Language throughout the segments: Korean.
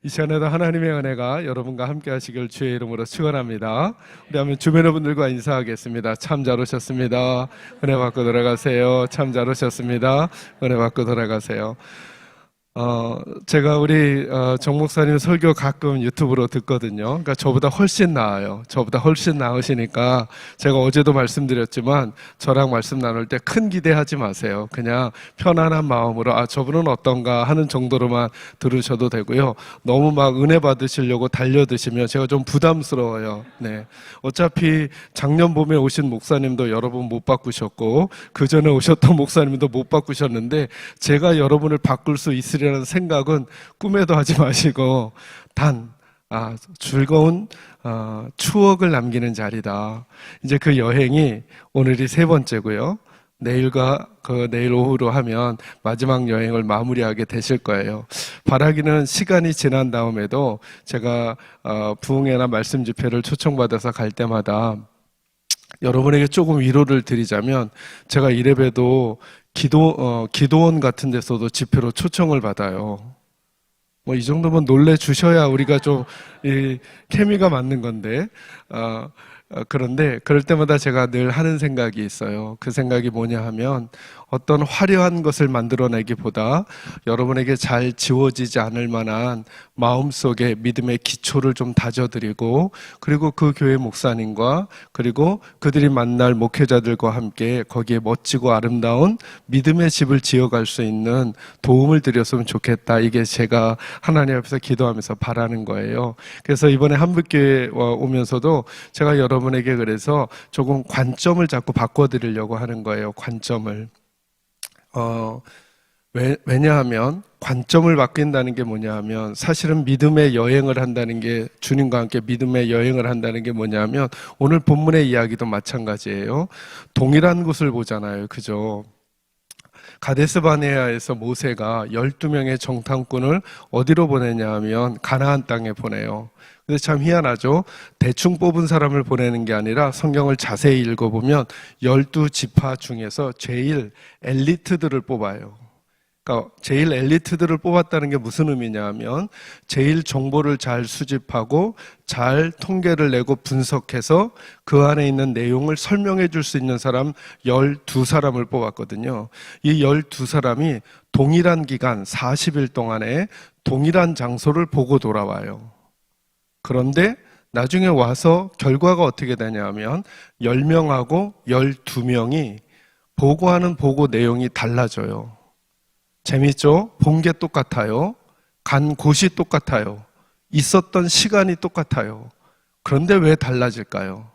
이 시간에도 하나님의 은혜가 여러분과 함께 하시길 주의 이름으로 축원합니다. 우리 한번 주변의 분들과 인사하겠습니다. 참 잘 오셨습니다. 은혜 받고 돌아가세요. 참 잘 오셨습니다. 은혜 받고 돌아가세요. 제가 우리 정 목사님 설교 가끔 유튜브로 듣거든요. 그러니까 저보다 훨씬 나아요. 저보다 훨씬 나으시니까 제가 어제도 말씀드렸지만 저랑 말씀 나눌 때 큰 기대하지 마세요. 그냥 편안한 마음으로 저분은 어떤가 하는 정도로만 들으셔도 되고요. 너무 막 은혜 받으시려고 달려드시면 제가 좀 부담스러워요. 네. 어차피 작년 봄에 오신 목사님도 여러분 못 바꾸셨고 그 전에 오셨던 목사님도 못 바꾸셨는데 제가 여러분을 바꿀 수 있으리라는 생각은 꿈에도 하지 마시고 즐거운 추억을 남기는 자리다. 이제 그 여행이 오늘이 세 번째고요. 내일과 내일 오후로 하면 마지막 여행을 마무리하게 되실 거예요. 바라기는 시간이 지난 다음에도 제가 부흥회나 말씀 집회를 초청받아서 갈 때마다 여러분에게 조금 위로를 드리자면 제가 이래봬도 기도원 같은 데서도 집회로 초청을 받아요. 뭐 이 정도면 놀래 주셔야 우리가 좀 케미가 맞는 건데 그런데 그럴 때마다 제가 늘 하는 생각이 있어요. 그 생각이 뭐냐 하면 어떤 화려한 것을 만들어내기보다 여러분에게 잘 지워지지 않을 만한 마음속에 믿음의 기초를 좀 다져드리고 그리고 그 교회 목사님과 그리고 그들이 만날 목회자들과 함께 거기에 멋지고 아름다운 믿음의 집을 지어갈 수 있는 도움을 드렸으면 좋겠다. 이게 제가 하나님 앞에서 기도하면서 바라는 거예요. 그래서 이번에 한북교회 오면서도 제가 여러분에게 그래서 조금 관점을 자꾸 바꿔드리려고 하는 거예요. 관점을. 왜냐하면 관점을 바뀐다는 게 뭐냐 하면 사실은 믿음의 여행을 한다는 게 주님과 함께 믿음의 여행을 한다는 게 뭐냐 하면 오늘 본문의 이야기도 마찬가지예요. 동일한 곳을 보잖아요. 그죠? 가데스 바네아에서 모세가 12명의 정탐꾼을 어디로 보내냐 하면 가나안 땅에 보내요. 근데 참 희한하죠. 대충 뽑은 사람을 보내는 게 아니라 성경을 자세히 읽어보면 12지파 중에서 제일 엘리트들을 뽑아요. 그러니까 제일 엘리트들을 뽑았다는 게 무슨 의미냐 하면 제일 정보를 잘 수집하고 잘 통계를 내고 분석해서 그 안에 있는 내용을 설명해 줄 수 있는 사람 12사람을 뽑았거든요. 이 12사람이 동일한 기간 40일 동안에 동일한 장소를 보고 돌아와요. 그런데 나중에 와서 결과가 어떻게 되냐면 10명하고 12명이 보고하는 보고 내용이 달라져요. 재밌죠? 본 게 똑같아요. 간 곳이 똑같아요. 있었던 시간이 똑같아요. 그런데 왜 달라질까요?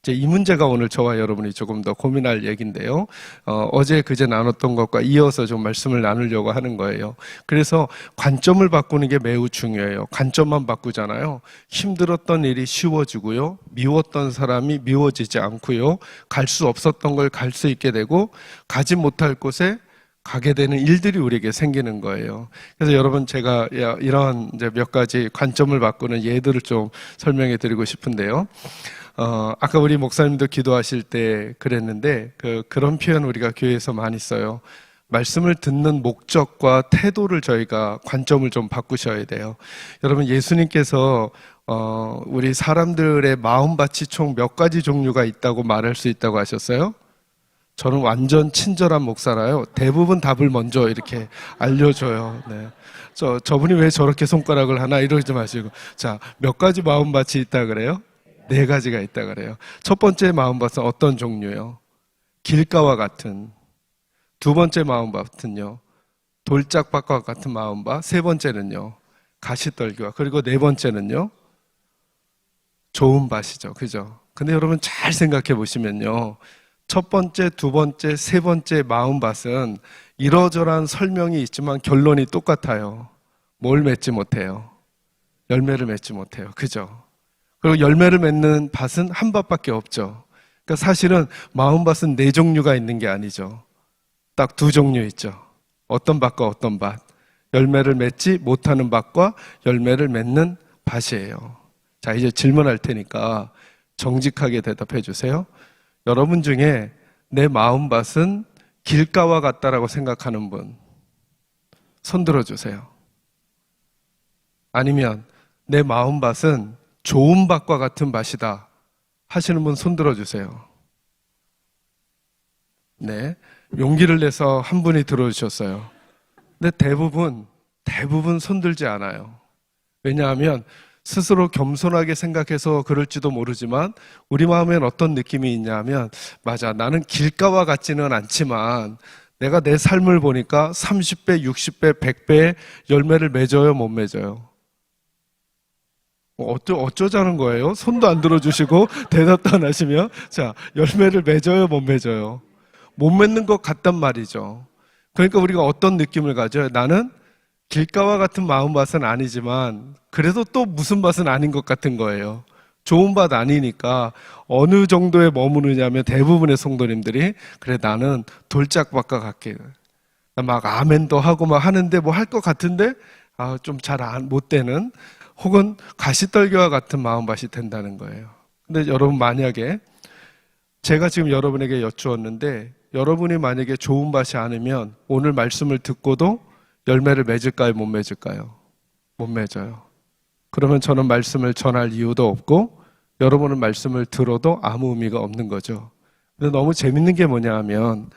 이제 이 문제가 오늘 저와 여러분이 조금 더 고민할 얘기인데요. 어제 그제 나눴던 것과 이어서 좀 말씀을 나누려고 하는 거예요. 그래서 관점을 바꾸는 게 매우 중요해요. 관점만 바꾸잖아요. 힘들었던 일이 쉬워지고요. 미웠던 사람이 미워지지 않고요. 갈 수 없었던 걸 갈 수 있게 되고 가지 못할 곳에 가게 되는 일들이 우리에게 생기는 거예요. 그래서 여러분 제가 이런 이제 몇 가지 관점을 바꾸는 예들을 좀 설명해 드리고 싶은데요. 아까 우리 목사님도 기도하실 때 그랬는데 그런 표현 우리가 교회에서 많이 써요. 말씀을 듣는 목적과 태도를 저희가 관점을 좀 바꾸셔야 돼요. 여러분 예수님께서 우리 사람들의 마음밭이 총 몇 가지 종류가 있다고 말할 수 있다고 하셨어요? 저는 완전 친절한 목사라요. 대부분 답을 먼저 이렇게 알려줘요. 네. 저분이 왜 저렇게 손가락을 하나 이러지 마시고. 자, 몇 가지 마음밭이 있다 그래요? 4가지가 있다 그래요. 첫 번째 마음밭은 어떤 종류예요? 길가와 같은. 두 번째 마음밭은요, 돌짝밭과 같은 마음밭. 세 번째는요, 가시떨기와. 그리고 네 번째는요, 좋은 밭이죠. 그죠? 근데 여러분 잘 생각해 보시면요. 첫 번째, 두 번째, 세 번째 마음밭은 이러저러한 설명이 있지만 결론이 똑같아요. 뭘 맺지 못해요? 열매를 맺지 못해요. 그죠? 그리고 열매를 맺는 밭은 한 밭밖에 없죠. 그러니까 사실은 마음밭은 4종류가 있는 게 아니죠. 딱 2종류 있죠. 어떤 밭과 어떤 밭. 열매를 맺지 못하는 밭과 열매를 맺는 밭이에요. 자, 이제 질문할 테니까 정직하게 대답해 주세요. 여러분 중에 내 마음밭은 길가와 같다라고 생각하는 분 손 들어주세요. 아니면 내 마음밭은 좋은 밭과 같은 밭이다 하시는 분 손 들어주세요. 네, 용기를 내서 한 분이 들어주셨어요. 근데 대부분 손 들지 않아요. 왜냐하면 스스로 겸손하게 생각해서 그럴지도 모르지만 우리 마음엔 어떤 느낌이 있냐면, 맞아, 나는 길가와 같지는 않지만 내가 내 삶을 보니까 30배, 60배, 100배의 열매를 맺어요, 못 맺어요? 어쩌자는 거예요? 손도 안 들어주시고 대답도 안 하시면. 자, 열매를 맺어요, 못 맺어요? 못 맺는 것 같단 말이죠. 그러니까 우리가 어떤 느낌을 가져요? 나는 길가와 같은 마음밭은 아니지만 그래도 또 무슨 밭은 아닌 것 같은 거예요. 좋은 밭 아니니까 어느 정도에 머무르냐면 대부분의 성도님들이, 그래 나는 돌짝밭과 같게, 막 아멘도 하고 막 하는데 뭐 할 것 같은데 좀 잘 못 되는, 혹은 가시떨기와 같은 마음밭이 된다는 거예요. 근데 여러분, 만약에 제가 지금 여러분에게 여쭈었는데 여러분이 만약에 좋은 밭이 아니면 오늘 말씀을 듣고도 열매를 맺을까요, 못 맺을까요? 못 맺어요. 그러면 저는 말씀을 전할 이유도 없고 여러분은 말씀을 들어도 아무 의미가 없는 거죠. 근데 너무 재밌는 게 뭐냐 하면,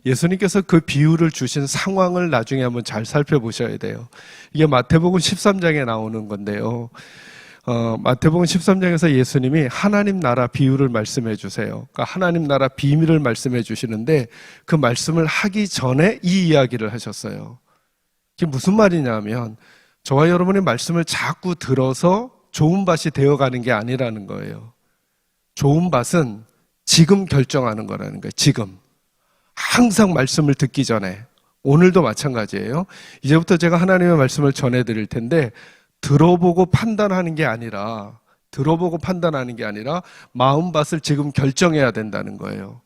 예수님께서 그 비유를 주신 상황을 나중에 한번 잘 살펴보셔야 돼요. 이게 마태복음 13장에 나오는 건데요. 마태복음 13장에서 예수님이 하나님 나라 비유를 말씀해 주세요. 그러니까 하나님 나라 비밀을 말씀해 주시는데 그 말씀을 하기 전에 이 이야기를 하셨어요. 이게 무슨 말이냐면, 저와 여러분의 말씀을 자꾸 들어서 좋은 밭이 되어가는 게 아니라는 거예요. 좋은 밭은 지금 결정하는 거라는 거예요. 지금. 항상 말씀을 듣기 전에. 오늘도 마찬가지예요. 이제부터 제가 하나님의 말씀을 전해드릴 텐데 들어보고 판단하는 게 아니라 마음밭을 지금 결정해야 된다는 거예요.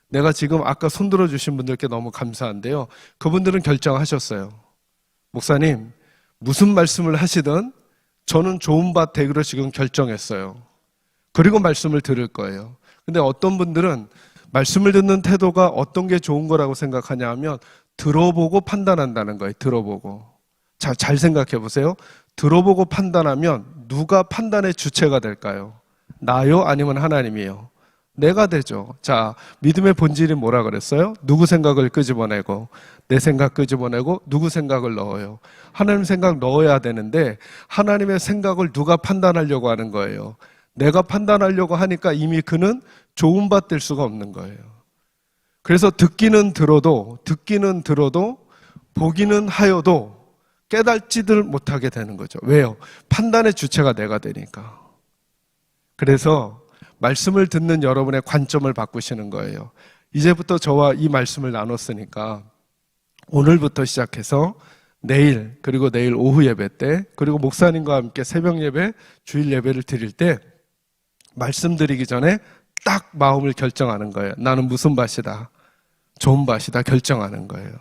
내가 지금 아까 손들어 주신 분들께 너무 감사한데요. 그분들은 결정하셨어요. 목사님, 무슨 말씀을 하시든 저는 좋은 밭 되기로 지금 결정했어요. 그리고 말씀을 들을 거예요. 근데 어떤 분들은 말씀을 듣는 태도가 어떤 게 좋은 거라고 생각하냐 하면 들어보고 판단한다는 거예요. 들어보고. 자, 잘 생각해 보세요. 들어보고 판단하면 누가 판단의 주체가 될까요? 나요? 아니면 하나님이요? 내가 되죠. 자, 믿음의 본질이 뭐라 그랬어요? 누구 생각을 끄집어내고, 내 생각 끄집어내고, 누구 생각을 넣어요? 하나님 생각 넣어야 되는데 하나님의 생각을 누가 판단하려고 하는 거예요? 내가 판단하려고 하니까 이미 그는 좋은 밭 될 수가 없는 거예요. 그래서 듣기는 들어도 보기는 하여도 깨닫지들 못하게 되는 거죠. 왜요? 판단의 주체가 내가 되니까. 그래서 말씀을 듣는 여러분의 관점을 바꾸시는 거예요. 이제부터 저와 이 말씀을 나눴으니까 오늘부터 시작해서 내일, 그리고 내일 오후 예배 때, 그리고 목사님과 함께 새벽 예배, 주일 예배를 드릴 때 말씀드리기 전에 딱 마음을 결정하는 거예요. 나는 무슨 밭이다, 좋은 밭이다 결정하는 거예요.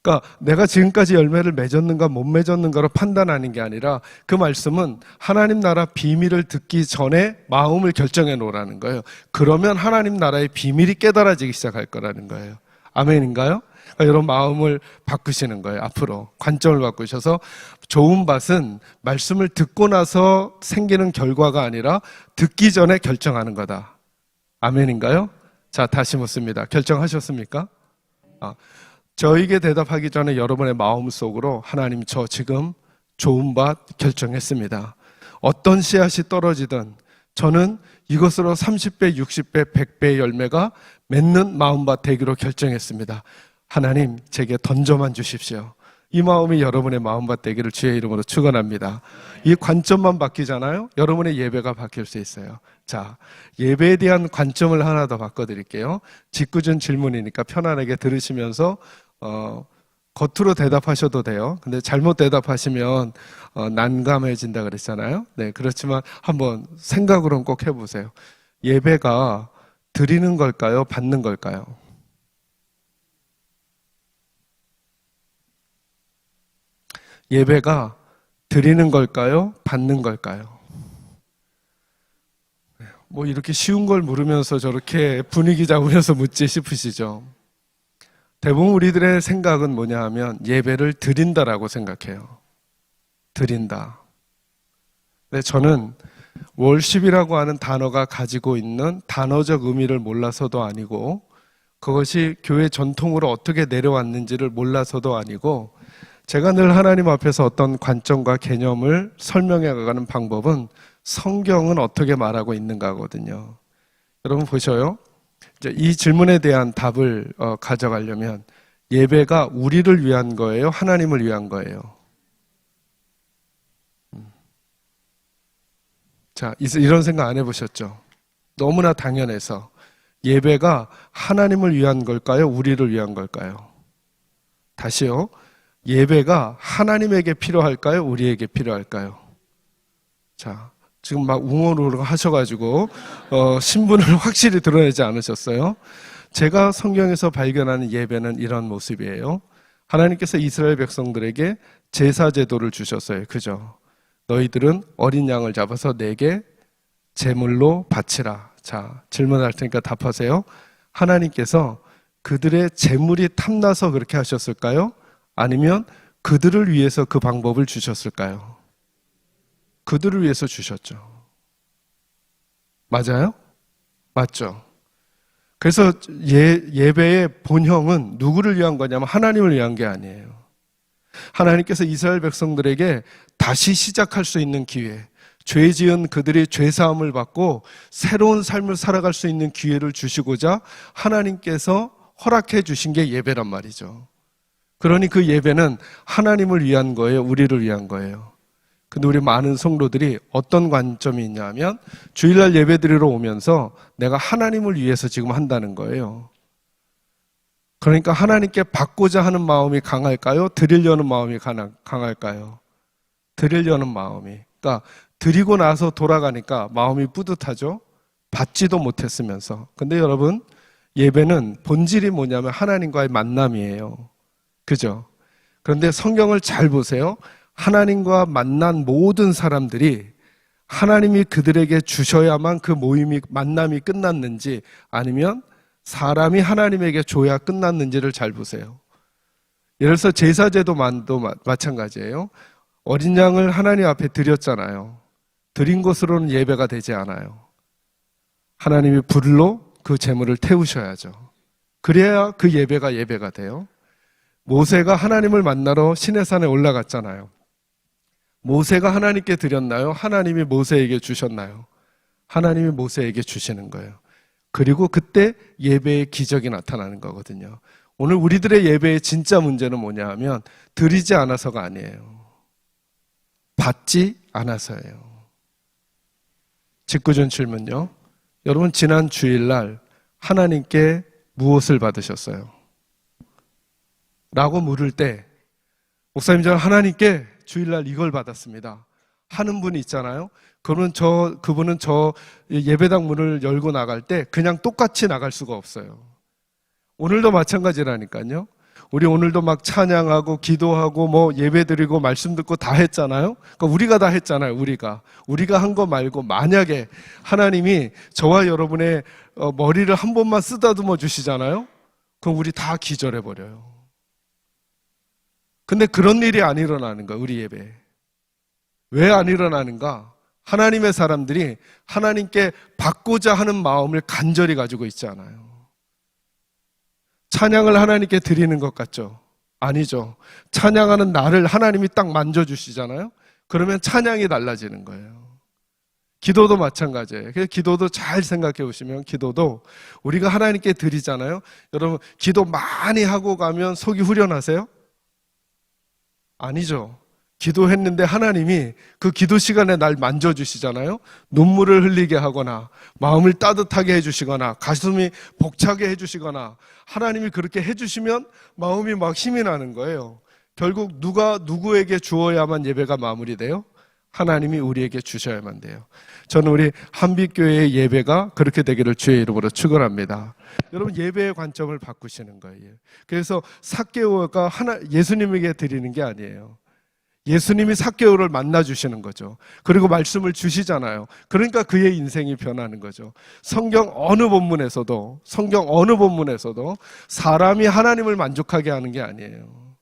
그러니까 내가 지금까지 열매를 맺었는가 못 맺었는가로 판단하는 게 아니라 그 말씀은 하나님 나라 비밀을 듣기 전에 마음을 결정해 놓으라는 거예요. 그러면 하나님 나라의 비밀이 깨달아지기 시작할 거라는 거예요. 아멘인가요? 그러니까 여러분 마음을 바꾸시는 거예요. 앞으로 관점을 바꾸셔서 좋은 밭은 말씀을 듣고 나서 생기는 결과가 아니라 듣기 전에 결정하는 거다. 아멘인가요? 자, 다시 묻습니다. 결정하셨습니까? 저에게 대답하기 전에 여러분의 마음속으로 하나님, 저 지금 좋은 밭 결정했습니다. 어떤 씨앗이 떨어지든 저는 이것으로 30배, 60배, 100배의 열매가 맺는 마음밭 되기로 결정했습니다. 하나님, 제게 던져만 주십시오. 이 마음이 여러분의 마음밭 되기를 주의 이름으로 축원합니다. 이 관점만 바뀌잖아요. 여러분의 예배가 바뀔 수 있어요. 자, 예배에 대한 관점을 하나 더 바꿔드릴게요. 짓궂은 질문이니까 편안하게 들으시면서 겉으로 대답하셔도 돼요. 근데 잘못 대답하시면 난감해진다 그랬잖아요. 네, 그렇지만 한번 생각으로는 꼭 해보세요. 예배가 드리는 걸까요? 받는 걸까요? 예배가 드리는 걸까요? 받는 걸까요? 뭐 이렇게 쉬운 걸 물으면서 저렇게 분위기 잡으면서 묻지 싶으시죠? 대부분 우리들의 생각은 뭐냐 하면 예배를 드린다라고 생각해요. 드린다. 네, 저는 월십이라고 하는 단어가 가지고 있는 단어적 의미를 몰라서도 아니고 그것이 교회 전통으로 어떻게 내려왔는지를 몰라서도 아니고 제가 늘 하나님 앞에서 어떤 관점과 개념을 설명해 가는 방법은 성경은 어떻게 말하고 있는가거든요. 여러분 보셔요. 이제 이 질문에 대한 답을 가져가려면 예배가 우리를 위한 거예요? 하나님을 위한 거예요? 자, 이런 생각 안 해보셨죠? 너무나 당연해서 예배가 하나님을 위한 걸까요? 우리를 위한 걸까요? 다시요. 예배가 하나님에게 필요할까요? 우리에게 필요할까요? 자, 지금 막 웅얼웅얼 하셔가지고 신분을 확실히 드러내지 않으셨어요? 제가 성경에서 발견하는 예배는 이런 모습이에요. 하나님께서 이스라엘 백성들에게 제사 제도를 주셨어요. 그죠? 너희들은 어린 양을 잡아서 내게 제물로 바치라. 자, 질문할 테니까 답하세요. 하나님께서 그들의 제물이 탐나서 그렇게 하셨을까요? 아니면 그들을 위해서 그 방법을 주셨을까요? 그들을 위해서 주셨죠. 맞아요? 맞죠? 그래서 예배의 본형은 누구를 위한 거냐면 하나님을 위한 게 아니에요. 하나님께서 이스라엘 백성들에게 다시 시작할 수 있는 기회, 죄 지은 그들이 죄사함을 받고 새로운 삶을 살아갈 수 있는 기회를 주시고자 하나님께서 허락해 주신 게 예배란 말이죠. 그러니 그 예배는 하나님을 위한 거예요? 우리를 위한 거예요? 근데 우리 많은 성도들이 어떤 관점이 있냐면 주일날 예배 드리러 오면서 내가 하나님을 위해서 지금 한다는 거예요. 그러니까 하나님께 받고자 하는 마음이 강할까요? 드리려는 마음이 강할까요? 드리려는 마음이. 그러니까 드리고 나서 돌아가니까 마음이 뿌듯하죠? 받지도 못했으면서. 근데 여러분, 예배는 본질이 뭐냐면 하나님과의 만남이에요. 그죠? 그런데 성경을 잘 보세요. 하나님과 만난 모든 사람들이 하나님이 그들에게 주셔야만 그 만남이 끝났는지 아니면 사람이 하나님에게 줘야 끝났는지를 잘 보세요. 예를 들어서 제사제도 마찬가지예요. 어린 양을 하나님 앞에 드렸잖아요. 드린 것으로는 예배가 되지 않아요. 하나님이 불로 그 제물을 태우셔야죠. 그래야 그 예배가 돼요. 모세가 하나님을 만나러 시내산에 올라갔잖아요. 모세가 하나님께 드렸나요? 하나님이 모세에게 주셨나요? 하나님이 모세에게 주시는 거예요. 그리고 그때 예배의 기적이 나타나는 거거든요. 오늘 우리들의 예배의 진짜 문제는 뭐냐 하면 드리지 않아서가 아니에요. 받지 않아서예요. 직구준 질문요. 여러분 지난 주일날 하나님께 무엇을 받으셨어요? 라고 물을 때 목사님 저는 하나님께 주일날 이걸 받았습니다 하는 분이 있잖아요. 그러면 그분은 저 예배당 문을 열고 나갈 때 그냥 똑같이 나갈 수가 없어요. 오늘도 마찬가지라니까요. 우리 오늘도 막 찬양하고 기도하고 뭐 예배드리고 말씀 듣고 다 했잖아요. 그러니까 우리가 다 했잖아요. 우리가 한 거 말고 만약에 하나님이 저와 여러분의 머리를 한 번만 쓰다듬어 주시잖아요. 그럼 우리 다 기절해 버려요. 근데 그런 일이 안 일어나는 거야, 우리 예배. 왜 안 일어나는가? 하나님의 사람들이 하나님께 받고자 하는 마음을 간절히 가지고 있지 않아요. 찬양을 하나님께 드리는 것 같죠? 아니죠. 찬양하는 나를 하나님이 딱 만져주시잖아요? 그러면 찬양이 달라지는 거예요. 기도도 마찬가지예요. 그래서 기도도 잘 생각해 보시면 기도도 우리가 하나님께 드리잖아요. 여러분, 기도 많이 하고 가면 속이 후련하세요? 아니죠. 기도했는데 하나님이 그 기도 시간에 날 만져주시잖아요. 눈물을 흘리게 하거나 마음을 따뜻하게 해주시거나 가슴이 벅차게 해주시거나 하나님이 그렇게 해주시면 마음이 막 힘이 나는 거예요. 결국 누가 누구에게 주어야만 예배가 마무리돼요? 하나님이 우리에게 주셔야만 돼요. 저는 우리 한빛교회의 예배가 그렇게 되기를 주의 이름으로 축원합니다. 여러분 예배의 관점을 바꾸시는 거예요. 그래서 삭개오가 예수님에게 드리는 게 아니에요. 예수님이 삭개오를 만나 주시는 거죠. 그리고 말씀을 주시잖아요. 그러니까 그의 인생이 변하는 거죠. 성경 어느 본문에서도 사람이 하나님을 만족하게 하는 게 아니에요.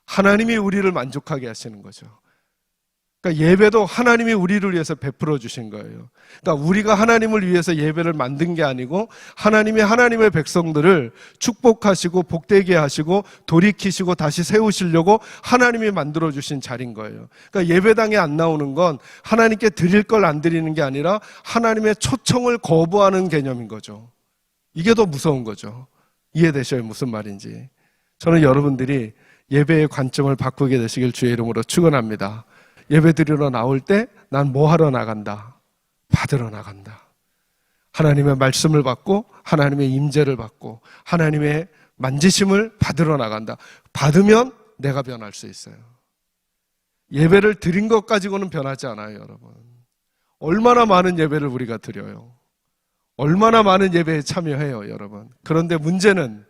하나님이 우리를 만족하게 하시는 거죠. 그러니까 예배도 하나님이 우리를 위해서 베풀어 주신 거예요. 그러니까 우리가 하나님을 위해서 예배를 만든 게 아니고 하나님이 하나님의 백성들을 축복하시고 복되게 하시고 돌이키시고 다시 세우시려고 하나님이 만들어 주신 자리인 거예요. 그러니까 예배당에 안 나오는 건 하나님께 드릴 걸 안 드리는 게 아니라 하나님의 초청을 거부하는 개념인 거죠. 이게 더 무서운 거죠. 이해되셔요? 무슨 말인지. 저는 여러분들이 예배의 관점을 바꾸게 되시길 주의 이름으로 축원합니다. 예배 드리러 나올 때 난 뭐 하러 나간다? 받으러 나간다. 하나님의 말씀을 받고 하나님의 임재를 받고 하나님의 만지심을 받으러 나간다. 받으면 내가 변할 수 있어요. 예배를 드린 것 가지고는 변하지 않아요, 여러분. 얼마나 많은 예배를 우리가 드려요. 얼마나 많은 예배에 참여해요, 여러분. 그런데 문제는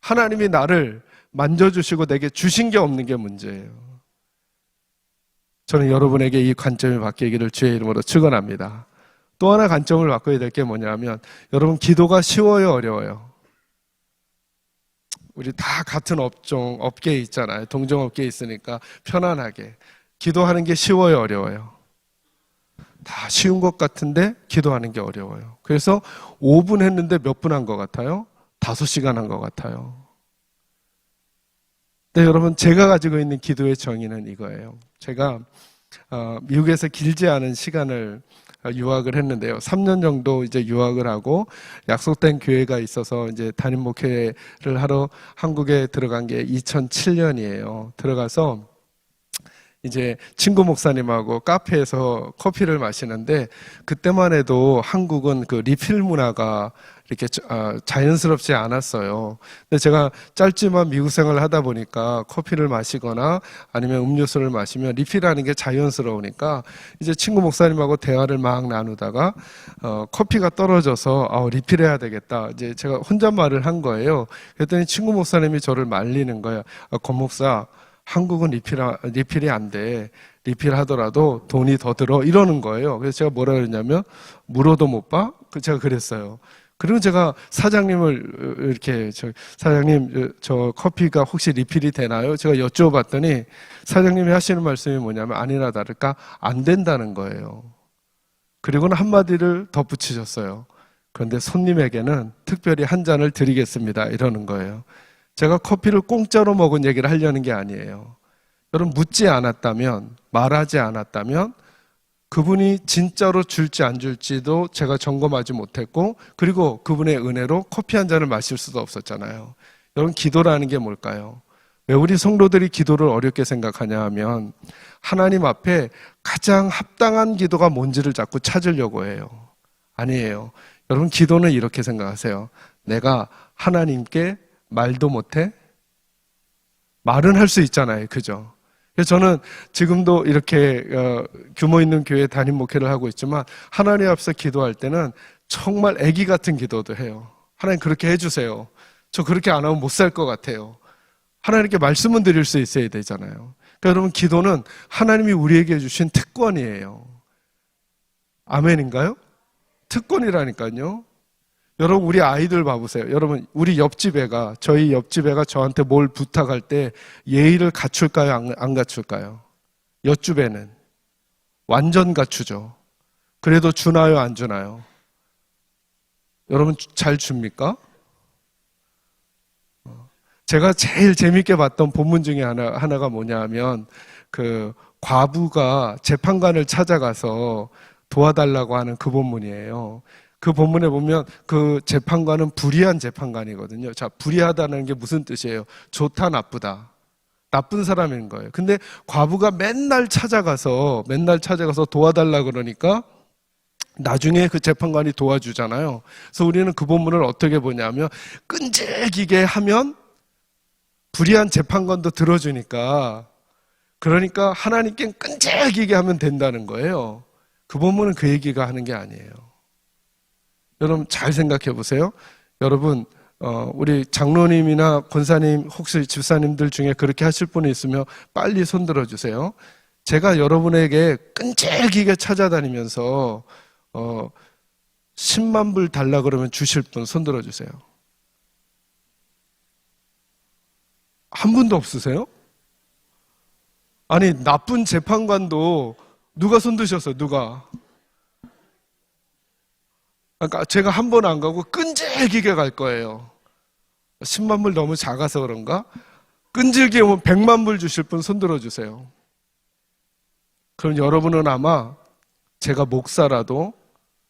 하나님이 나를 만져주시고 내게 주신 게 없는 게 문제예요. 저는 여러분에게 이 관점이 바뀌기를 주의 이름으로 축원합니다. 또 하나 관점을 바꿔야 될 게 뭐냐면 여러분 기도가 쉬워요, 어려워요? 우리 다 같은 업계에 있잖아요. 동종업계에 있으니까 편안하게 기도하는 게 쉬워요, 어려워요? 다 쉬운 것 같은데 기도하는 게 어려워요. 그래서 5분 했는데 몇 분 한 것 같아요? 5시간 한 것 같아요. 네, 여러분 제가 가지고 있는 기도의 정의는 이거예요. 제가 미국에서 길지 않은 시간을 유학을 했는데요. 3년 정도 이제 유학을 하고 약속된 교회가 있어서 이제 담임 목회를 하러 한국에 들어간 게 2007년이에요. 들어가서 이제 친구 목사님하고 카페에서 커피를 마시는데 그때만 해도 한국은 그 리필 문화가 이렇게 자연스럽지 않았어요. 근데 제가 짧지만 미국 생활을 하다 보니까 커피를 마시거나 아니면 음료수를 마시면 리필하는 게 자연스러우니까 이제 친구 목사님하고 대화를 막 나누다가 커피가 떨어져서 리필해야 되겠다. 이제 제가 혼잣말을 한 거예요. 그랬더니 친구 목사님이 저를 말리는 거예요. 권 목사, 한국은 리필이 안 돼. 리필하더라도 돈이 더 들어. 이러는 거예요. 그래서 제가 뭐라 그랬냐면 물어도 못 봐? 제가 그랬어요. 그리고 제가 사장님을 이렇게 사장님 저 커피가 혹시 리필이 되나요? 제가 여쭤봤더니 사장님이 하시는 말씀이 뭐냐면 아니나 다를까 안 된다는 거예요. 그리고는 한마디를 덧붙이셨어요. 그런데 손님에게는 특별히 한 잔을 드리겠습니다. 이러는 거예요. 제가 커피를 공짜로 먹은 얘기를 하려는 게 아니에요. 여러분 묻지 않았다면, 말하지 않았다면 그분이 진짜로 줄지 안 줄지도 제가 점검하지 못했고 그리고 그분의 은혜로 커피 한 잔을 마실 수도 없었잖아요. 여러분 기도라는 게 뭘까요? 왜 우리 성도들이 기도를 어렵게 생각하냐 하면 하나님 앞에 가장 합당한 기도가 뭔지를 자꾸 찾으려고 해요. 아니에요. 여러분 기도는 이렇게 생각하세요. 내가 하나님께 말도 못해? 말은 할 수 있잖아요. 그죠? 그래서 저는 지금도 이렇게 규모 있는 교회 담임 목회를 하고 있지만 하나님 앞에서 기도할 때는 정말 아기 같은 기도도 해요. 하나님 그렇게 해주세요. 저 그렇게 안 하면 못 살 것 같아요. 하나님께 말씀은 드릴 수 있어야 되잖아요. 그러니까 여러분 기도는 하나님이 우리에게 주신 특권이에요. 아멘인가요? 특권이라니까요. 여러분 우리 아이들 봐보세요. 여러분 우리 저희 옆집 애가 저한테 뭘 부탁할 때 예의를 갖출까요? 안 갖출까요? 옆집 애는 완전 갖추죠. 그래도 주나요? 안 주나요? 여러분 잘 줍니까? 제가 제일 재밌게 봤던 본문 중에 하나가 뭐냐면 그 과부가 재판관을 찾아가서 도와달라고 하는 그 본문이에요. 그 본문에 보면 그 재판관은 불의한 재판관이거든요. 자, 불의하다는 게 무슨 뜻이에요? 좋다, 나쁘다. 나쁜 사람인 거예요. 근데 과부가 맨날 찾아가서 도와달라 그러니까 나중에 그 재판관이 도와주잖아요. 그래서 우리는 그 본문을 어떻게 보냐면 끈질기게 하면 불의한 재판관도 들어주니까 그러니까 하나님께 끈질기게 하면 된다는 거예요. 그 본문은 그 얘기가 하는 게 아니에요. 여러분 잘 생각해 보세요. 여러분 우리 장로님이나 권사님 혹시 집사님들 중에 그렇게 하실 분이 있으면 빨리 손 들어주세요. 제가 여러분에게 끈질기게 찾아다니면서 10만 불 달라 그러면 주실 분 손 들어주세요. 한 분도 없으세요? 아니 나쁜 재판관도 누가 손 드셨어요? 누가? 그러니까 제가 한 번 안 가고 끈질기게 갈 거예요. 10만 불 너무 작아서 그런가? 끈질기게 오면 100만 불 주실 분 손 들어주세요. 그럼 여러분은 아마 제가 목사라도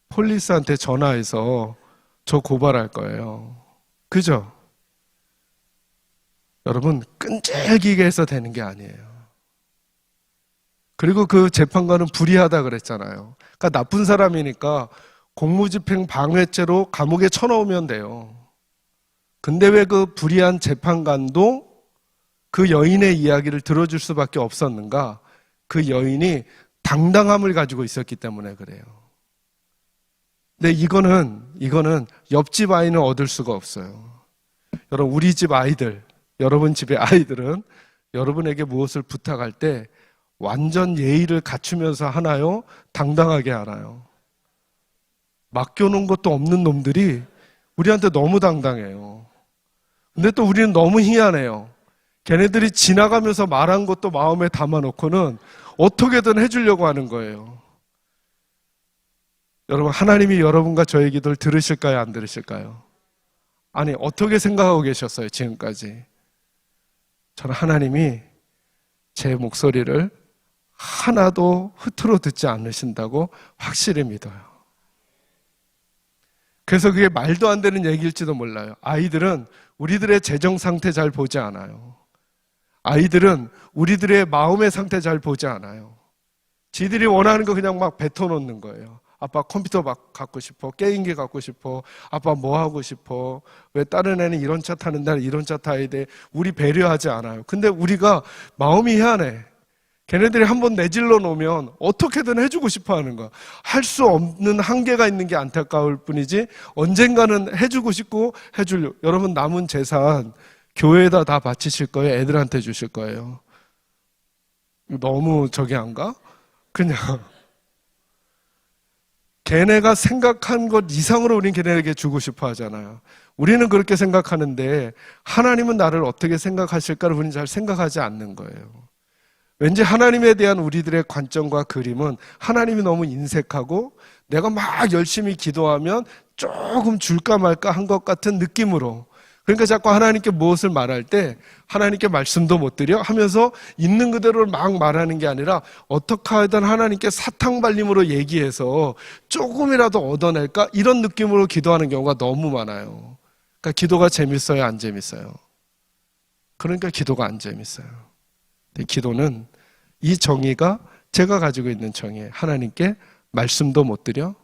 폴리스한테 전화해서 저 고발할 거예요. 그죠? 여러분, 끈질기게 해서 되는 게 아니에요. 그리고 그 재판관은 불의하다 그랬잖아요. 그러니까 나쁜 사람이니까 공무집행 방해죄로 감옥에 쳐넣으면 돼요. 근데 왜 그 불의한 재판관도 그 여인의 이야기를 들어줄 수밖에 없었는가? 그 여인이 당당함을 가지고 있었기 때문에 그래요. 근데 이거는 옆집 아이는 얻을 수가 없어요. 여러분, 우리 집 아이들, 여러분 집의 아이들은 여러분에게 무엇을 부탁할 때 완전 예의를 갖추면서 하나요? 당당하게 하나요? 맡겨놓은 것도 없는 놈들이 우리한테 너무 당당해요. 근데 또 우리는 너무 희한해요. 걔네들이 지나가면서 말한 것도 마음에 담아놓고는 어떻게든 해주려고 하는 거예요. 여러분, 하나님이 여러분과 저의 기도를 들으실까요? 안 들으실까요? 아니, 어떻게 생각하고 계셨어요? 지금까지. 저는 하나님이 제 목소리를 하나도 흐트러 듣지 않으신다고 확실히 믿어요. 그래서 그게 말도 안 되는 얘기일지도 몰라요. 아이들은 우리들의 재정 상태 잘 보지 않아요. 아이들은 우리들의 마음의 상태 잘 보지 않아요. 지들이 원하는 거 그냥 막 뱉어놓는 거예요. 아빠 컴퓨터 막 갖고 싶어, 게임기 갖고 싶어, 아빠 뭐 하고 싶어, 왜 다른 애는 이런 차 타는데 이런 차 타야 돼. 우리 배려하지 않아요. 근데 우리가 마음이 희한해. 걔네들이 한번 내질러 놓으면 어떻게든 해주고 싶어 하는 거야. 할 수 없는 한계가 있는 게 안타까울 뿐이지 언젠가는 해주고 싶고 해주려고. 여러분, 남은 재산 교회에다 다 바치실 거예요? 애들한테 주실 거예요? 너무 저기 안 가? 그냥 걔네가 생각한 것 이상으로 우린 걔네에게 주고 싶어 하잖아요. 우리는 그렇게 생각하는데 하나님은 나를 어떻게 생각하실까를 우리는 잘 생각하지 않는 거예요. 왠지 하나님에 대한 우리들의 관점과 그림은 하나님이 너무 인색하고 내가 막 열심히 기도하면 조금 줄까 말까 한 것 같은 느낌으로, 그러니까 자꾸 하나님께 무엇을 말할 때 하나님께 말씀도 못 드려 하면서 있는 그대로 막 말하는 게 아니라 어떻게 하든 하나님께 사탕발림으로 얘기해서 조금이라도 얻어낼까 이런 느낌으로 기도하는 경우가 너무 많아요. 그러니까 기도가 재밌어요, 안 재밌어요? 그러니까 기도가 안 재밌어요. 기도는 이 정의가 제가 가지고 있는 정의예요. 하나님께 말씀도 못 드려?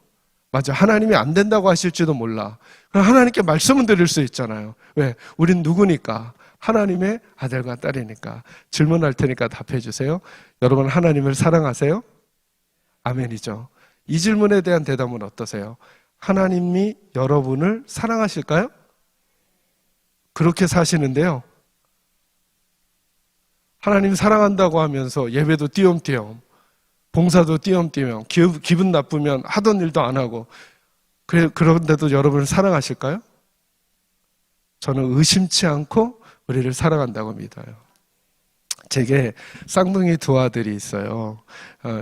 맞아, 하나님이 안 된다고 하실지도 몰라. 그럼 하나님께 말씀은 드릴 수 있잖아요. 왜? 우린 누구니까? 하나님의 아들과 딸이니까. 질문할 테니까 답해 주세요. 여러분, 하나님을 사랑하세요? 아멘이죠. 이 질문에 대한 대답은 어떠세요? 하나님이 여러분을 사랑하실까요? 그렇게 사시는데요, 하나님 사랑한다고 하면서 예배도 띄엄띄엄, 봉사도 띄엄띄엄, 기분 나쁘면 하던 일도 안 하고, 그런데도 여러분을 사랑하실까요? 저는 의심치 않고 우리를 사랑한다고 믿어요. 제게 쌍둥이 두 아들이 있어요.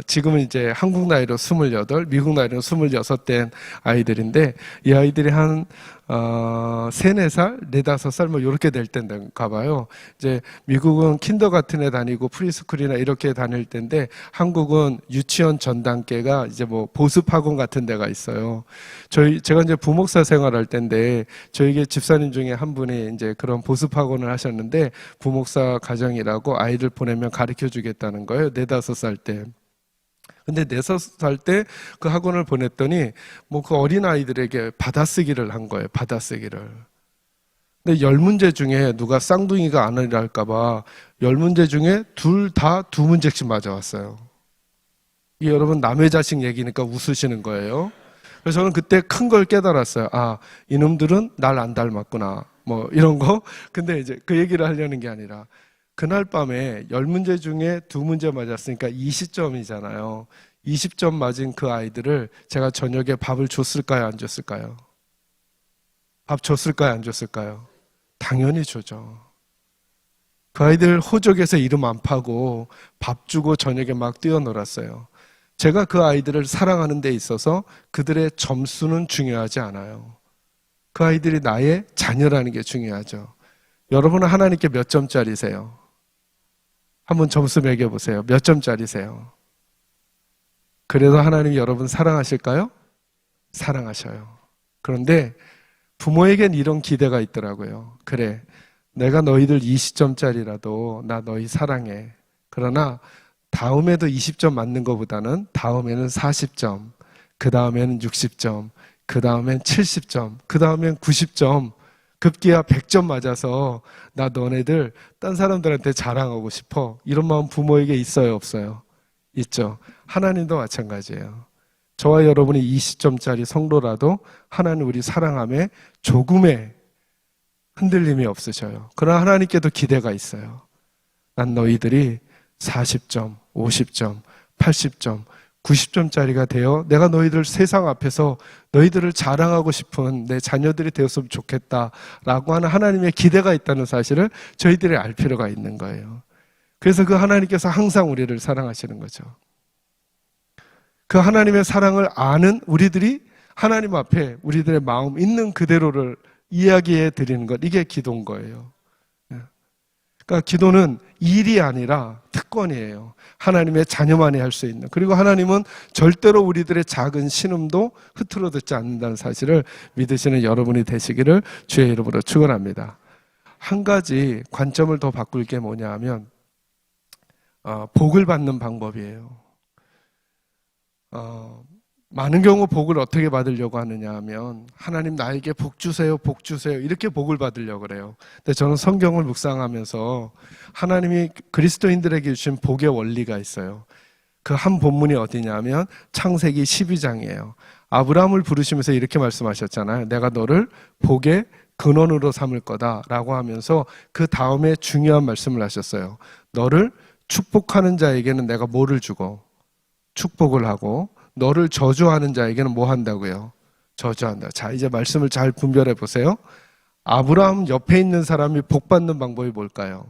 지금은 이제 한국 나이로 28, 미국 나이로 26 된 아이들인데, 이 아이들이 한 3, 4살, 4, 5살 뭐 이렇게 될 때인가 봐요. 이제 미국은 킨더가튼에 다니고 프리스쿨이나 이렇게 다닐 때인데, 한국은 유치원 전 단계가 이제 뭐 보습학원 같은 데가 있어요. 제가 이제 부목사 생활할 때인데, 저에게 집사님 중에 한 분이 이제 그런 보습학원을 하셨는데, 부목사 가정이라고 아이들 보내면 가르쳐 주겠다는 거예요. 4, 5살 때. 근데 4, 5살 때 그 학원을 보냈더니 뭐 그 어린 아이들에게 받아쓰기를 한 거예요. 받아쓰기를. 근데 10문제 중에 누가 쌍둥이가 아니랄까 봐 10문제 중에 둘 다 2문제씩 맞아왔어요. 이게 여러분 남의 자식 얘기니까 웃으시는 거예요. 그래서 저는 그때 큰 걸 깨달았어요. 아, 이놈들은 날 안 닮았구나. 뭐 이런 거. 근데 이제 그 얘기를 하려는 게 아니라, 그날 밤에 10문제 중에 2문제 맞았으니까 20점이잖아요. 20점 맞은 그 아이들을 제가 저녁에 밥을 줬을까요? 안 줬을까요? 밥 줬을까요? 안 줬을까요? 당연히 주죠. 그 아이들 호적에서 이름 안 파고 밥 주고 저녁에 막 뛰어놀았어요. 제가 그 아이들을 사랑하는 데 있어서 그들의 점수는 중요하지 않아요. 그 아이들이 나의 자녀라는 게 중요하죠. 여러분은 하나님께 몇 점짜리세요? 한번 점수 매겨보세요. 몇 점짜리세요? 그래도 하나님이 여러분 사랑하실까요? 사랑하셔요. 그런데 부모에겐 이런 기대가 있더라고요. 그래, 내가 너희들 20점짜리라도 나 너희 사랑해. 그러나 다음에도 20점 맞는 것보다는 다음에는 40점, 그 다음에는 60점, 그 다음엔 70점, 그 다음엔 90점, 급기야 100점 맞아서 나 너네들 딴 사람들한테 자랑하고 싶어. 이런 마음 부모에게 있어요, 없어요? 있죠. 하나님도 마찬가지예요. 저와 여러분이 20점짜리 성도라도 하나님 우리 사랑함에 조금의 흔들림이 없으셔요. 그러나 하나님께도 기대가 있어요. 난 너희들이 40점, 50점, 80점, 90점짜리가 되어 내가 너희들 세상 앞에서 너희들을 자랑하고 싶은 내 자녀들이 되었으면 좋겠다라고 하는 하나님의 기대가 있다는 사실을 저희들이 알 필요가 있는 거예요. 그래서 그 하나님께서 항상 우리를 사랑하시는 거죠. 그 하나님의 사랑을 아는 우리들이 하나님 앞에 우리들의 마음 있는 그대로를 이야기해 드리는 것, 이게 기도인 거예요. 그러니까 기도는 일이 아니라 특권이에요. 하나님의 자녀만이 할 수 있는. 그리고 하나님은 절대로 우리들의 작은 신음도 흐트러 듣지 않는다는 사실을 믿으시는 여러분이 되시기를 주의 이름으로 축원합니다. 한 가지 관점을 더 바꿀 게 뭐냐 하면 복을 받는 방법이에요. 많은 경우 복을 어떻게 받으려고 하느냐 하면 하나님 나에게 복 주세요, 복 주세요 이렇게 복을 받으려고 그래요. 근데 저는 성경을 묵상하면서 하나님이 그리스도인들에게 주신 복의 원리가 있어요. 그 한 본문이 어디냐면 창세기 12장이에요. 아브라함을 부르시면서 이렇게 말씀하셨잖아요. 내가 너를 복의 근원으로 삼을 거다라고 하면서 그 다음에 중요한 말씀을 하셨어요. 너를 축복하는 자에게는 내가 뭐를 주고 축복을 하고 너를 저주하는 자에게는 뭐 한다고요? 저주한다. 자, 이제 말씀을 잘 분별해 보세요. 아브라함 옆에 있는 사람이 복 받는 방법이 뭘까요?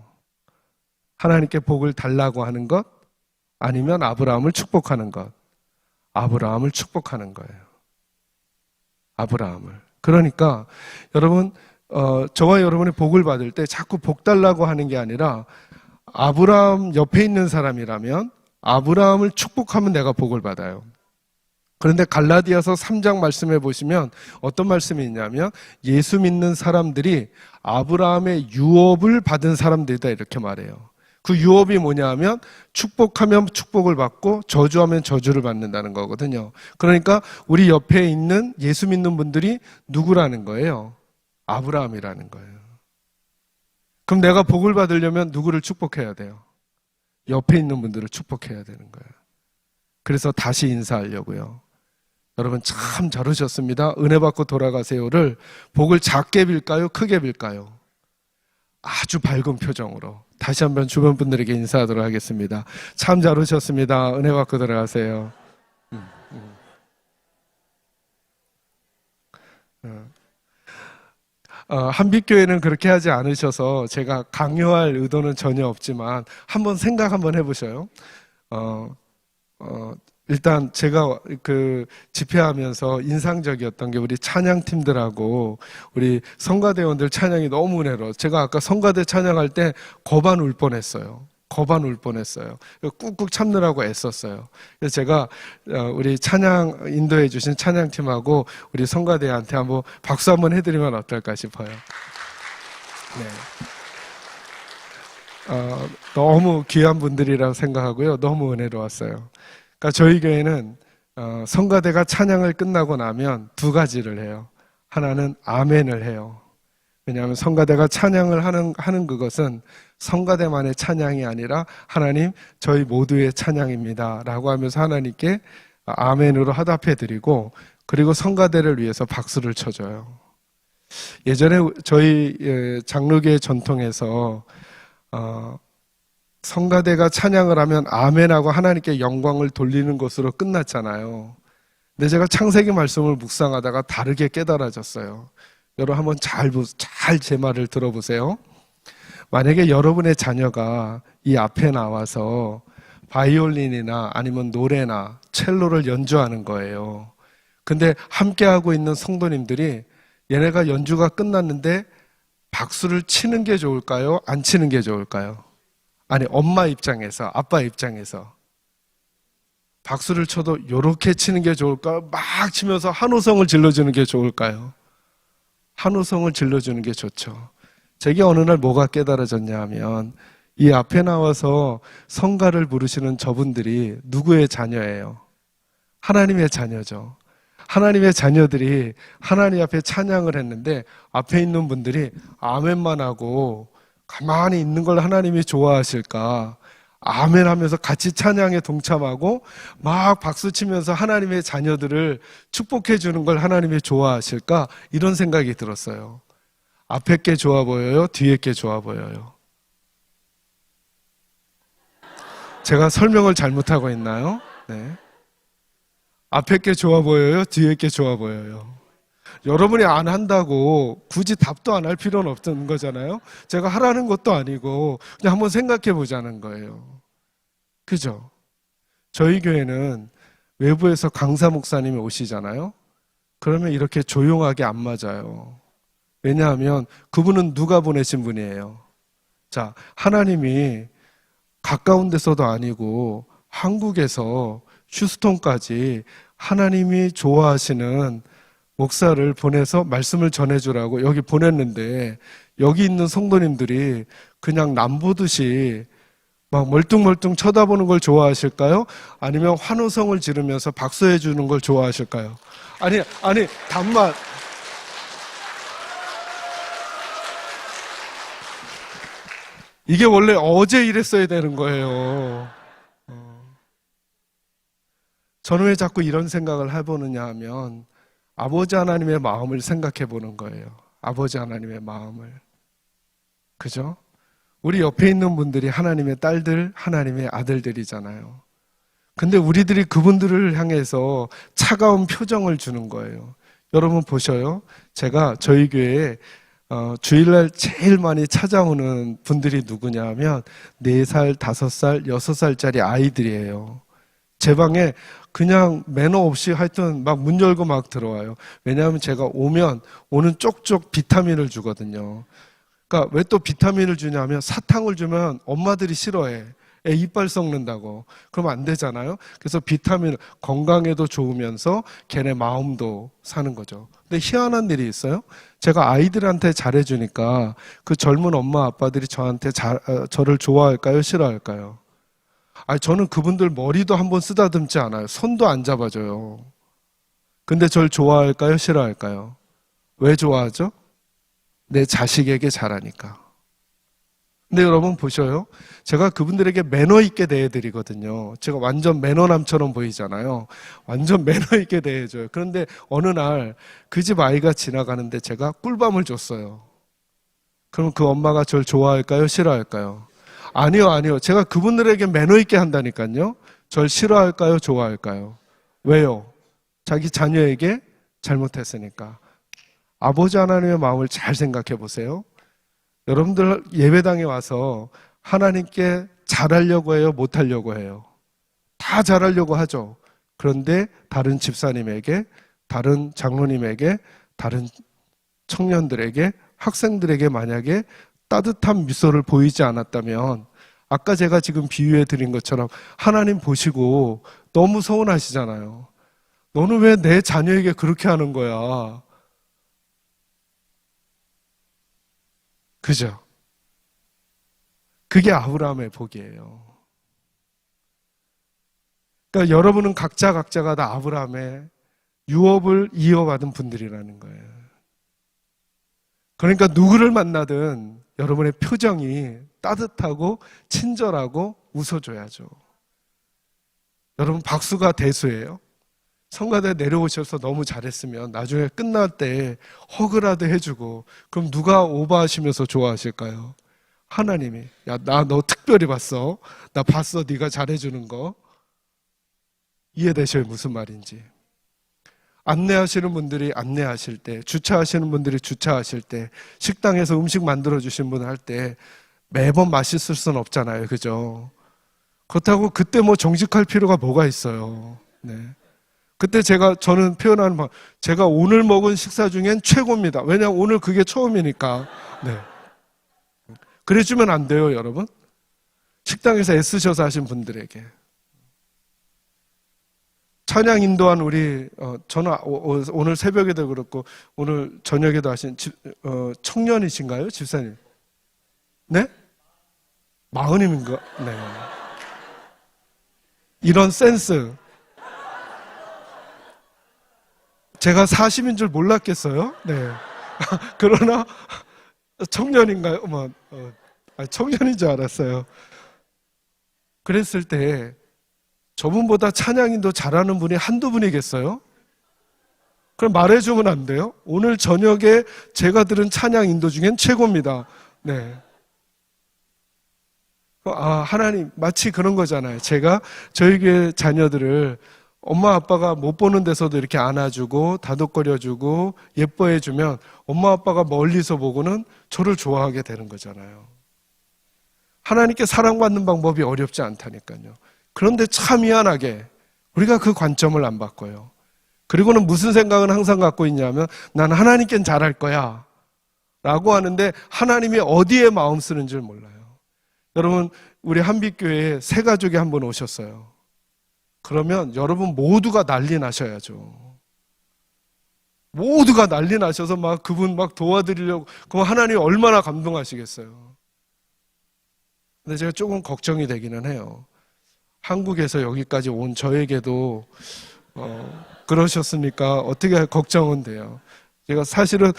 하나님께 복을 달라고 하는 것? 아니면 아브라함을 축복하는 것? 아브라함을 축복하는 거예요. 아브라함을. 그러니까 여러분, 저와 여러분이 복을 받을 때 자꾸 복 달라고 하는 게 아니라 아브라함 옆에 있는 사람이라면 아브라함을 축복하면 내가 복을 받아요. 그런데 갈라디아서 3장 말씀해 보시면 어떤 말씀이 있냐면 예수 믿는 사람들이 아브라함의 유업을 받은 사람들이다 이렇게 말해요. 그 유업이 뭐냐 하면 축복하면 축복을 받고 저주하면 저주를 받는다는 거거든요. 그러니까 우리 옆에 있는 예수 믿는 분들이 누구라는 거예요? 아브라함이라는 거예요. 그럼 내가 복을 받으려면 누구를 축복해야 돼요? 옆에 있는 분들을 축복해야 되는 거예요. 그래서 다시 인사하려고요. 여러분 참 잘하셨습니다. 은혜 받고 돌아가세요를 복을 작게 빌까요? 크게 빌까요? 아주 밝은 표정으로 다시 한번 주변 분들에게 인사하도록 하겠습니다. 참 잘하셨습니다. 은혜 받고 돌아가세요. 한빛교회는 그렇게 하지 않으셔서 제가 강요할 의도는 전혀 없지만 한번 생각 한번 해보셔요. 일단 제가 그 집회하면서 인상적이었던 게 우리 찬양팀들하고 우리 성가대원들 찬양이 너무 은혜로워. 제가 아까 성가대 찬양할 때 거반 울 뻔했어요. 거반 울 뻔했어요. 꾹꾹 참느라고 애썼어요. 그래서 제가 우리 찬양 인도해 주신 찬양팀하고 우리 성가대한테 한번 박수 한번 해드리면 어떨까 싶어요. 네. 너무 귀한 분들이라고 생각하고요. 너무 은혜로웠어요. 그러니까 저희 교회는 성가대가 찬양을 끝나고 나면 두 가지를 해요. 하나는 아멘을 해요. 왜냐하면 성가대가 찬양을 하는 그것은 성가대만의 찬양이 아니라 하나님 저희 모두의 찬양입니다 라고 하면서 하나님께 아멘으로 화답해 드리고 그리고 성가대를 위해서 박수를 쳐줘요. 예전에 저희 장로교회 전통에서 성가대가 찬양을 하면 아멘하고 하나님께 영광을 돌리는 것으로 끝났잖아요. 근데 제가 창세기 말씀을 묵상하다가 다르게 깨달아졌어요. 여러분 한번 잘 제 말을 들어보세요. 만약에 여러분의 자녀가 이 앞에 나와서 바이올린이나 아니면 노래나 첼로를 연주하는 거예요. 근데 함께하고 있는 성도님들이 얘네가 연주가 끝났는데 박수를 치는 게 좋을까요? 안 치는 게 좋을까요? 아니, 엄마 입장에서, 아빠 입장에서 박수를 쳐도 요렇게 치는 게 좋을까요? 막 치면서 한호성을 질러주는 게 좋을까요? 한호성을 질러주는 게 좋죠. 제게 어느 날 뭐가 깨달아졌냐 하면 이 앞에 나와서 성가를 부르시는 저분들이 누구의 자녀예요? 하나님의 자녀죠. 하나님의 자녀들이 하나님 앞에 찬양을 했는데 앞에 있는 분들이 아멘만 하고 가만히 있는 걸 하나님이 좋아하실까? 아멘 하면서 같이 찬양에 동참하고 막 박수 치면서 하나님의 자녀들을 축복해 주는 걸 하나님이 좋아하실까? 이런 생각이 들었어요. 앞에 게 좋아 보여요? 뒤에 게 좋아 보여요? 제가 설명을 잘못하고 있나요? 네. 앞에 게 좋아 보여요? 뒤에 게 좋아 보여요? 여러분이 안 한다고 굳이 답도 안 할 필요는 없는 거잖아요. 제가 하라는 것도 아니고 그냥 한번 생각해 보자는 거예요. 그죠? 저희 교회는 외부에서 강사 목사님이 오시잖아요. 그러면 이렇게 조용하게 안 맞아요. 왜냐하면 그분은 누가 보내신 분이에요? 자, 하나님이 가까운 데서도 아니고 한국에서 휴스톤까지 하나님이 좋아하시는 목사를 보내서 말씀을 전해주라고 여기 보냈는데 여기 있는 성도님들이 그냥 남보듯이 막 멀뚱멀뚱 쳐다보는 걸 좋아하실까요? 아니면 환호성을 지르면서 박수해 주는 걸 좋아하실까요? 아니, 단만. 이게 원래 어제 이랬어야 되는 거예요. 저는 왜 자꾸 이런 생각을 해보느냐 하면 아버지 하나님의 마음을 생각해 보는 거예요. 아버지 하나님의 마음을. 그죠? 우리 옆에 있는 분들이 하나님의 딸들, 하나님의 아들들이잖아요. 근데 우리들이 그분들을 향해서 차가운 표정을 주는 거예요. 여러분 보셔요. 제가 저희 교회에 주일날 제일 많이 찾아오는 분들이 누구냐 하면 4살, 5살, 6살짜리 아이들이에요. 제 방에 그냥 매너 없이 하여튼 막 문 열고 막 들어와요. 왜냐하면 제가 오는 쪽쪽 비타민을 주거든요. 그러니까 왜 또 비타민을 주냐면 사탕을 주면 엄마들이 싫어해. 애 이빨 썩는다고. 그러면 안 되잖아요. 그래서 비타민 건강에도 좋으면서 걔네 마음도 사는 거죠. 근데 희한한 일이 있어요. 제가 아이들한테 잘해주니까 그 젊은 엄마 아빠들이 저한테 저를 좋아할까요? 싫어할까요? 저는 그분들 머리도 한번 쓰다듬지 않아요. 손도 안 잡아줘요. 근데 절 좋아할까요? 싫어할까요? 왜 좋아하죠? 내 자식에게 잘하니까. 근데 여러분 보셔요. 제가 그분들에게 매너 있게 대해드리거든요. 제가 완전 매너남처럼 보이잖아요. 완전 매너 있게 대해줘요. 그런데 어느 날 그 집 아이가 지나가는데 제가 꿀밤을 줬어요. 그럼 그 엄마가 절 좋아할까요? 싫어할까요? 아니요. 제가 그분들에게 매너 있게 한다니까요. 절 싫어할까요? 좋아할까요? 왜요? 자기 자녀에게 잘못했으니까. 아버지 하나님의 마음을 잘 생각해 보세요. 여러분들 예배당에 와서 하나님께 잘하려고 해요? 못하려고 해요? 다 잘하려고 하죠. 그런데 다른 집사님에게, 다른 장로님에게, 다른 청년들에게, 학생들에게 만약에 따뜻한 미소를 보이지 않았다면 아까 제가 지금 비유해 드린 것처럼 하나님 보시고 너무 서운하시잖아요. 너는 왜 내 자녀에게 그렇게 하는 거야? 그죠? 그게 아브라함의 복이에요. 그러니까 여러분은 각자가 다 아브라함의 유업을 이어받은 분들이라는 거예요. 그러니까 누구를 만나든 여러분의 표정이 따뜻하고 친절하고 웃어줘야죠. 여러분 박수가 대수예요. 성가대 내려오셔서 너무 잘했으면 나중에 끝날 때 허그라도 해주고 그럼 누가 오버하시면서 좋아하실까요? 하나님이. 야, 나 너 특별히 봤어. 나 봤어. 네가 잘해주는 거. 이해되셔요? 무슨 말인지. 안내하시는 분들이 안내하실 때, 주차하시는 분들이 주차하실 때, 식당에서 음식 만들어주신 분 할 때 매번 맛있을 수는 없잖아요. 그죠? 그렇다고 그때 뭐 정직할 필요가 뭐가 있어요. 네. 그때 저는 표현하는 바, 제가 오늘 먹은 식사 중엔 최고입니다. 왜냐하면 오늘 그게 처음이니까. 네. 그래주면 안 돼요, 여러분. 식당에서 애쓰셔서 하신 분들에게. 찬양 인도한 우리, 저는 오늘 새벽에도 그렇고, 오늘 저녁에도 하신 청년이신가요, 집사님? 네? 마흔임인가? 네. 이런 센스. 제가 40인 줄 몰랐겠어요? 네. 그러나 청년인가요? 청년인 줄 알았어요. 그랬을 때 저분보다 찬양인도 잘하는 분이 한두 분이겠어요? 그럼 말해주면 안 돼요? 오늘 저녁에 제가 들은 찬양 인도 중엔 최고입니다. 네. 하나님, 마치 그런 거잖아요. 제가 저희 교회 자녀들을 엄마 아빠가 못 보는 데서도 이렇게 안아주고 다독거려주고 예뻐해주면 엄마 아빠가 멀리서 보고는 저를 좋아하게 되는 거잖아요. 하나님께 사랑받는 방법이 어렵지 않다니까요. 그런데 참 희한하게 우리가 그 관점을 안 바꿔요. 그리고는 무슨 생각은 항상 갖고 있냐면 난 하나님께는 잘할 거야 라고 하는데 하나님이 어디에 마음 쓰는 줄 몰라요. 여러분, 우리 한빛교회에 새 가족이 한 분 오셨어요. 그러면 여러분 모두가 난리 나셔야죠. 모두가 난리 나셔서 막 그분 막 도와드리려고, 그럼 하나님 얼마나 감동하시겠어요. 근데 제가 조금 걱정이 되기는 해요. 한국에서 여기까지 온 저에게도 그러셨으니까 어떻게 걱정은 돼요. 제가 사실은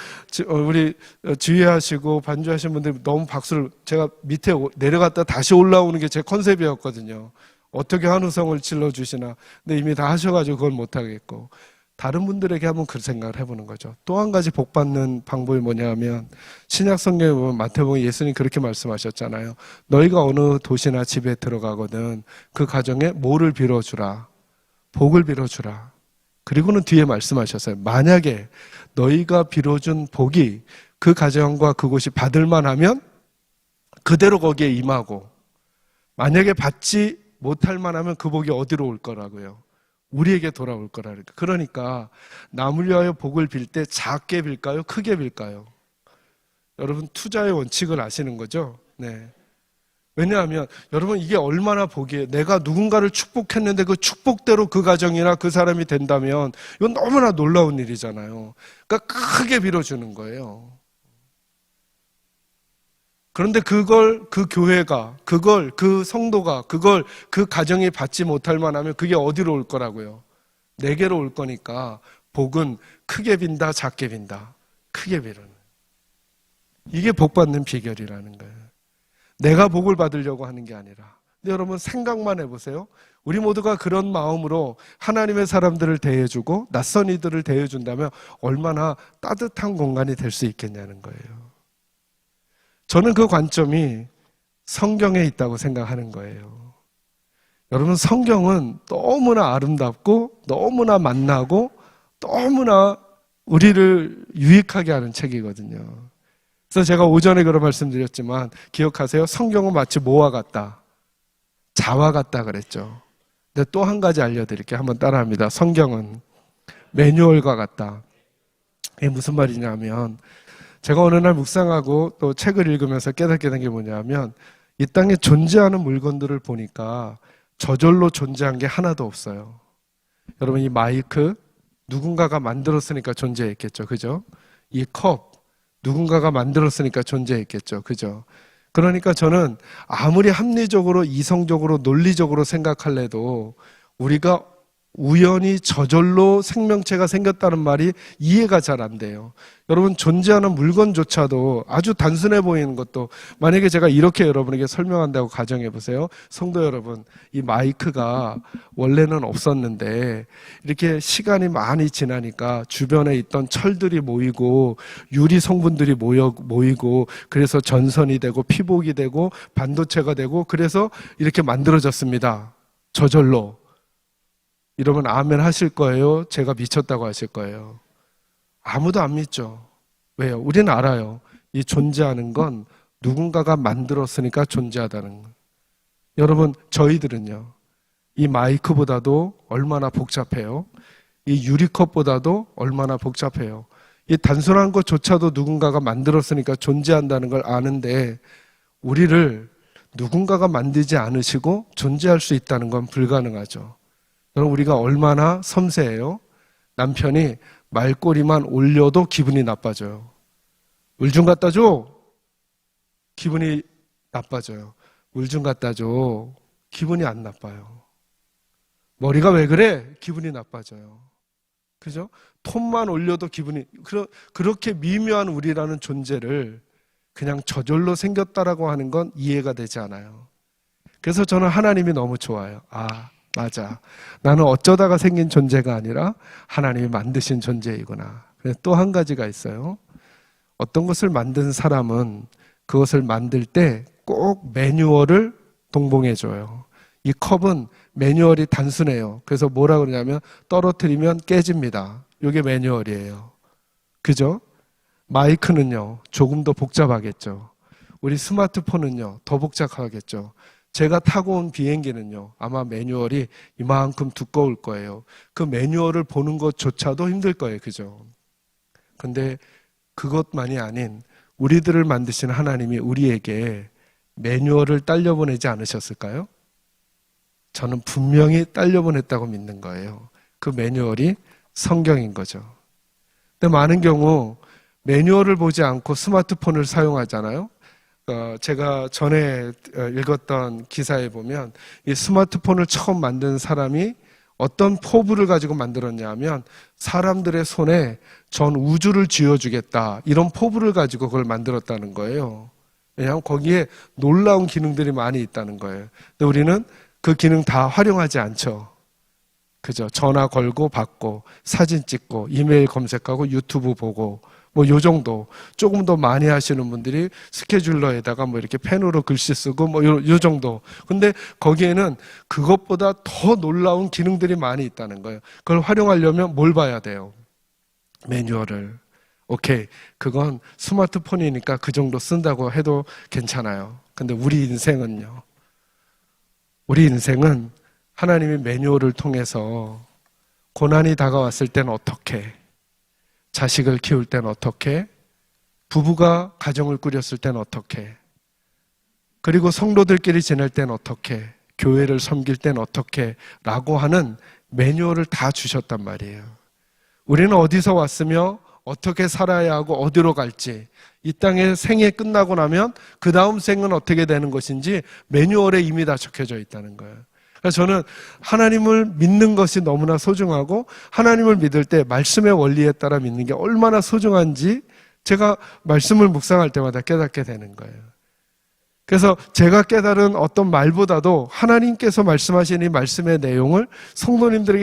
우리 지휘하시고 반주하신 분들 너무 박수를, 제가 밑에 내려갔다 다시 올라오는 게 제 컨셉이었거든요. 어떻게 한우성을 찔러주시나. 근데 이미 다 하셔가지고 그걸 못하겠고, 다른 분들에게 한번 그 생각을 해보는 거죠. 또 한 가지 복받는 방법이 뭐냐면, 신약 성경에 보면 마태복음 예수님 그렇게 말씀하셨잖아요. 너희가 어느 도시나 집에 들어가거든 그 가정에 뭐를 빌어주라? 복을 빌어주라. 그리고는 뒤에 말씀하셨어요. 만약에 너희가 빌어준 복이 그 가정과 그곳이 받을만 하면 그대로 거기에 임하고, 만약에 받지 못할 만하면 그 복이 어디로 올 거라고요? 우리에게 돌아올 거라니까. 그러니까 남을 위하여 복을 빌 때 작게 빌까요? 크게 빌까요? 여러분, 투자의 원칙을 아시는 거죠? 네. 왜냐하면 여러분, 이게 얼마나 복이에요. 내가 누군가를 축복했는데 그 축복대로 그 가정이나 그 사람이 된다면 이건 너무나 놀라운 일이잖아요. 그러니까 크게 빌어주는 거예요. 그런데 그걸 그 교회가, 그걸 그 성도가, 그걸 그 가정이 받지 못할 만하면 그게 어디로 올 거라고요? 내게로 올 거니까 복은 크게 빈다, 작게 빈다. 크게 비르는. 이게 복 받는 비결이라는 거예요. 내가 복을 받으려고 하는 게 아니라. 근데 여러분, 생각만 해보세요. 우리 모두가 그런 마음으로 하나님의 사람들을 대해주고 낯선 이들을 대해준다면 얼마나 따뜻한 공간이 될 수 있겠냐는 거예요. 저는 그 관점이 성경에 있다고 생각하는 거예요. 여러분, 성경은 너무나 아름답고 너무나 만나고 너무나 우리를 유익하게 하는 책이거든요. 그래서 제가 오전에 그런 말씀드렸지만 기억하세요? 성경은 마치 뭐와 같다? 자와 같다 그랬죠. 근데 또 한 가지 알려드릴게요. 한번 따라합니다. 성경은 매뉴얼과 같다. 이게 무슨 말이냐면, 제가 어느 날 묵상하고 또 책을 읽으면서 깨닫게 된 게 뭐냐면, 이 땅에 존재하는 물건들을 보니까 저절로 존재한 게 하나도 없어요. 여러분, 이 마이크 누군가가 만들었으니까 존재했겠죠. 그죠? 이 컵 누군가가 만들었으니까 존재했겠죠. 그죠? 그러니까 저는 아무리 합리적으로 이성적으로 논리적으로 생각할래도 우리가 우연히 저절로 생명체가 생겼다는 말이 이해가 잘 안 돼요. 여러분, 존재하는 물건조차도 아주 단순해 보이는 것도, 만약에 제가 이렇게 여러분에게 설명한다고 가정해 보세요. 성도 여러분, 이 마이크가 원래는 없었는데 이렇게 시간이 많이 지나니까 주변에 있던 철들이 모이고 유리 성분들이 모이고 그래서 전선이 되고 피복이 되고 반도체가 되고 그래서 이렇게 만들어졌습니다. 저절로. 이러면 아멘 하실 거예요? 제가 미쳤다고 하실 거예요? 아무도 안 믿죠. 왜요? 우리는 알아요. 이 존재하는 건 누군가가 만들었으니까 존재하다는 거. 여러분, 저희들은요, 이 마이크보다도 얼마나 복잡해요? 이 유리컵보다도 얼마나 복잡해요? 이 단순한 것조차도 누군가가 만들었으니까 존재한다는 걸 아는데, 우리를 누군가가 만들지 않으시고 존재할 수 있다는 건 불가능하죠. 여러분, 우리가 얼마나 섬세해요? 남편이 말꼬리만 올려도 기분이 나빠져요. 물 좀 갖다 줘. 기분이 나빠져요. 물 좀 갖다 줘. 기분이 안 나빠요. 머리가 왜 그래? 기분이 나빠져요. 그죠? 톤만 올려도 기분이, 그렇게 미묘한 우리라는 존재를 그냥 저절로 생겼다라고 하는 건 이해가 되지 않아요. 그래서 저는 하나님이 너무 좋아요. 아, 맞아. 나는 어쩌다가 생긴 존재가 아니라 하나님이 만드신 존재이구나. 또 한 가지가 있어요. 어떤 것을 만든 사람은 그것을 만들 때 꼭 매뉴얼을 동봉해줘요. 이 컵은 매뉴얼이 단순해요. 그래서 뭐라 그러냐면 떨어뜨리면 깨집니다. 이게 매뉴얼이에요. 그죠? 마이크는요, 조금 더 복잡하겠죠. 우리 스마트폰은요, 더 복잡하겠죠. 제가 타고 온 비행기는요, 아마 매뉴얼이 이만큼 두꺼울 거예요. 그 매뉴얼을 보는 것조차도 힘들 거예요. 그죠? 근데 그것만이 아닌 우리들을 만드신 하나님이 우리에게 매뉴얼을 딸려보내지 않으셨을까요? 저는 분명히 딸려보냈다고 믿는 거예요. 그 매뉴얼이 성경인 거죠. 근데 많은 경우 매뉴얼을 보지 않고 스마트폰을 사용하잖아요. 제가 전에 읽었던 기사에 보면 이 스마트폰을 처음 만든 사람이 어떤 포부를 가지고 만들었냐 하면 사람들의 손에 전 우주를 쥐어주겠다, 이런 포부를 가지고 그걸 만들었다는 거예요. 왜냐하면 거기에 놀라운 기능들이 많이 있다는 거예요. 근데 우리는 그 기능 다 활용하지 않죠. 그죠? 전화 걸고 받고 사진 찍고 이메일 검색하고 유튜브 보고 뭐 요 정도. 조금 더 많이 하시는 분들이 스케줄러에다가 뭐 이렇게 펜으로 글씨 쓰고 뭐 요 정도. 근데 거기에는 그것보다 더 놀라운 기능들이 많이 있다는 거예요. 그걸 활용하려면 뭘 봐야 돼요? 매뉴얼을. 오케이. 그건 스마트폰이니까 그 정도 쓴다고 해도 괜찮아요. 근데 우리 인생은요. 우리 인생은 하나님이 매뉴얼을 통해서 고난이 다가왔을 땐 어떻게, 자식을 키울 땐 어떻게, 부부가 가정을 꾸렸을 땐 어떻게, 그리고 성도들끼리 지낼 땐 어떻게, 교회를 섬길 땐 어떻게 라고 하는 매뉴얼을 다 주셨단 말이에요. 우리는 어디서 왔으며 어떻게 살아야 하고 어디로 갈지, 이 땅의 생애 끝나고 나면 그 다음 생은 어떻게 되는 것인지 매뉴얼에 이미 다 적혀져 있다는 거예요. 그래서 저는 하나님을 믿는 것이 너무나 소중하고, 하나님을 믿을 때 말씀의 원리에 따라 믿는 게 얼마나 소중한지 제가 말씀을 묵상할 때마다 깨닫게 되는 거예요. 그래서 제가 깨달은 어떤 말보다도 하나님께서 말씀하신 이 말씀의 내용을 성도님들에게